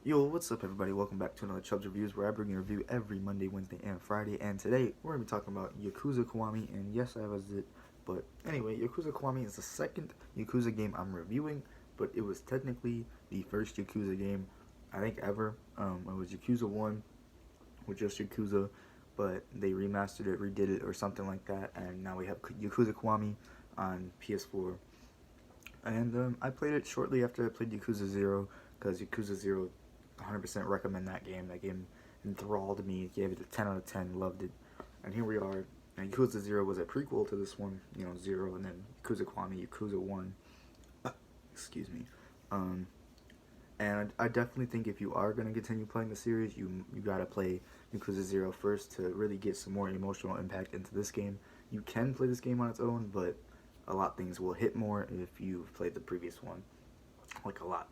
Yo, what's up everybody? Welcome back to another Chubbs Reviews where I bring you a review every Monday, Wednesday, and Friday. And today, we're going to be talking about Yakuza Kiwami, and yes, I have a zit. But anyway, Yakuza Kiwami is the second Yakuza game I'm reviewing, but it was technically the first Yakuza game, I think, ever. It was Yakuza 1, with just Yakuza, but they remastered it, redid it, or something like that, and now we have Yakuza Kiwami on PS4. And I played it shortly after I played Yakuza 0, because Yakuza 0, 100% recommend that game. That game enthralled me, gave it a 10 out of 10, loved it. And here we are. And Yakuza 0 was a prequel to this one, 0, and then Yakuza Kiwami, Yakuza 1. Excuse me. And I definitely think if you are going to continue playing the series, you got to play Yakuza 0 first to really get some more emotional impact into this game. You can play this game on its own, but a lot of things will hit more if you've played the previous one. Like a lot.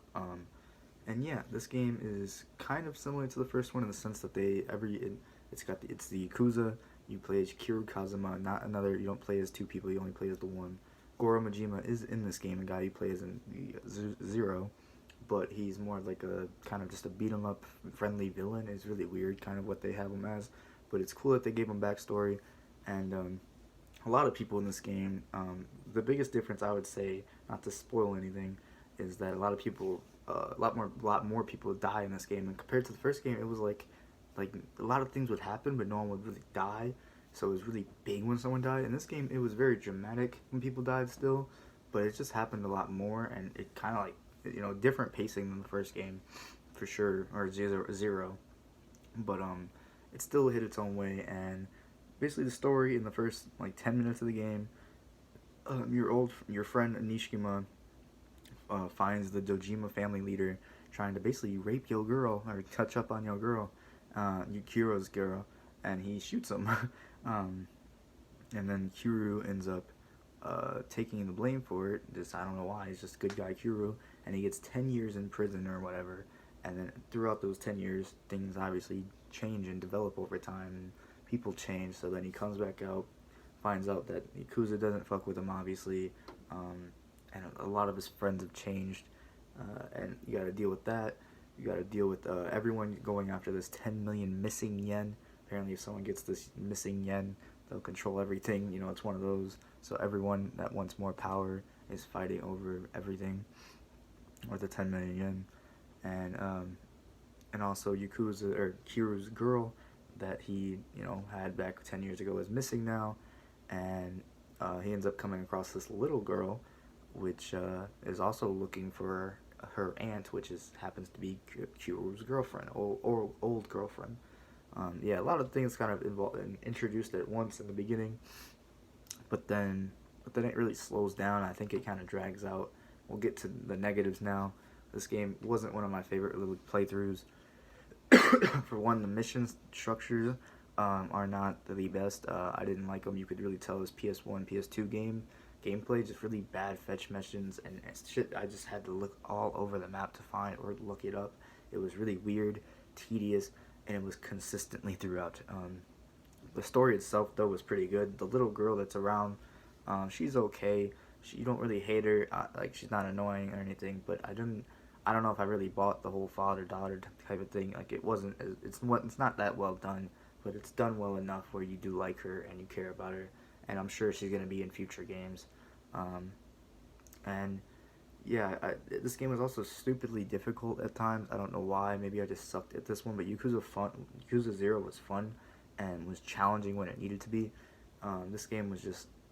And yeah, this game is kind of similar to the first one in the sense that it's the Yakuza. You play as Kiryu Kazuma, not another. You don't play as two people. You only play as the one. Goro Majima is in this game. The guy you play as in the Zero, but he's more like a kind of just a beat 'em up friendly villain. It's really weird, kind of what they have him as, but it's cool that they gave him backstory. And a lot of people in this game. The biggest difference, I would say, not to spoil anything, is that a lot more people die in this game. And compared to the first game, it was like a lot of things would happen, but no one would really die. So it was really big when someone died. In this game, it was very dramatic when people died still, but it just happened a lot more, and it kind of like different pacing than the first game, for sure, or Zero. But it still hit its own way. And basically the story in the first like 10 minutes of the game, your friend Nishikima finds the Dojima family leader trying to basically rape your girl or touch up on your girl, Yukiro's girl, and he shoots him. And then Kiryu ends up taking the blame for it. I don't know why. He's just good guy Kiryu, and he gets 10 years in prison or whatever. And then throughout those 10 years, things obviously change and develop over time, and people change. So then he comes back out, finds out that Yakuza doesn't fuck with him, obviously. And a lot of his friends have changed, and you got to deal with that. You got to deal with everyone going after this 10 million missing yen. Apparently, if someone gets this missing yen, they'll control everything. It's one of those. So everyone that wants more power is fighting over everything, or the 10 million yen. And also Yakuza, or Kiryu's girl that he had back 10 years ago is missing now, and he ends up coming across this little girl, which is also looking for her aunt, which happens to be Kiryu's girlfriend, or old girlfriend. Yeah, a lot of things kind of introduced at once in the beginning, but then it really slows down. I think it kind of drags out. We'll get to the negatives now. This game wasn't one of my favorite little playthroughs. For one, the mission structures are not the best. I didn't like them. You could really tell it was PS1, PS2 gameplay, just really bad fetch missions and shit. I just had to look all over the map to find or look it up. It was really weird, tedious, and it was consistently throughout. The story itself, though, was pretty good. The little girl that's around, she's okay. You don't really hate her. Like, she's not annoying or anything, but I don't know if I really bought the whole father-daughter type of thing. Like, it's not that well done, but it's done well enough where you do like her and you care about her, and I'm sure she's going to be in future games. And yeah, this game was also stupidly difficult at times. I don't know why. Maybe I just sucked at this one, but Yakuza 0 was fun and was challenging when it needed to be. This game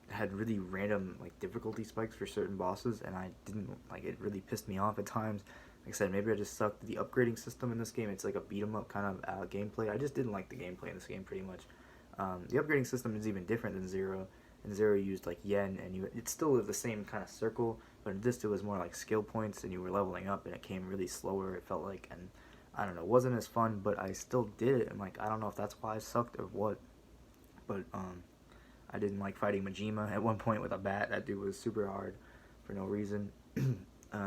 had really random difficulty spikes for certain bosses, and I didn't it. Really pissed me off at times. Like I said, maybe I just sucked. The upgrading system in this game, it's like a beat 'em up kind of gameplay. I just didn't like the gameplay in this game pretty much. The upgrading system is even different than Zero. In Zero, you used yen, and it's still the same kind of circle, but in this it was more like skill points, and you were leveling up, and it came really slower. It felt like, and I don't know, it wasn't as fun, but I still did it. And I don't know if that's why I sucked or what, but I didn't like fighting Majima at one point with a bat. That dude was super hard for no reason.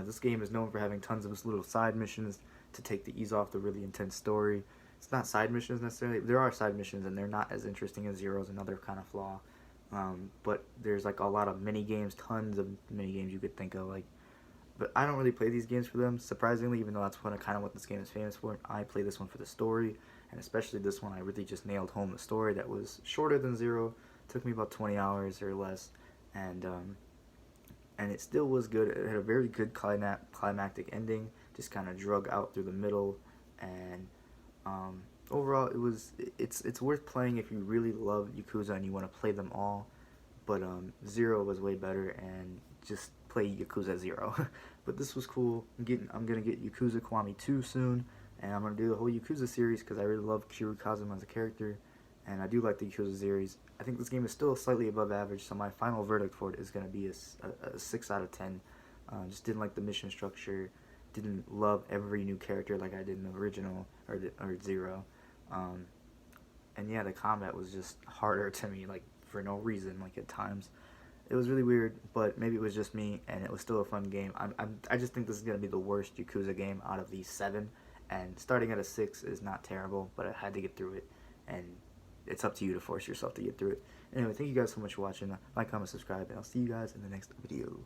This game is known for having tons of little side missions to take the ease off the really intense story. It's not side missions necessarily. There are side missions, and they're not as interesting as Zero's, another kind of flaw. But there's a lot of mini games, tons of mini games you could think of. But I don't really play these games for them, surprisingly, even though that's kind of what this game is famous for. I play this one for the story, and especially this one, I really just nailed home the story that was shorter than Zero. Took me about 20 hours or less, and it still was good. It had a very good climactic ending, just kind of drug out through the middle, and overall, it's worth playing if you really love Yakuza and you want to play them all. But Zero was way better, and just play Yakuza 0. But this was cool. I'm gonna get Yakuza Kiwami 2 soon, and I'm gonna do the whole Yakuza series because I really love Kiryu Kazuma as a character, and I do like the Yakuza series. I think this game is still slightly above average, so my final verdict for it is gonna be a 6 out of 10. Just didn't like the mission structure. Didn't love every new character like I did in the original or Zero. And yeah, the combat was just harder to me, like for no reason, like at times. It was really weird, but maybe it was just me, and it was still a fun game. I just think this is gonna be the worst Yakuza game out of these 7, and starting at a 6 is not terrible, but I had to get through it, and it's up to you to force yourself to get through it. Anyway, thank you guys so much for watching. Like, comment, subscribe, and I'll see you guys in the next video.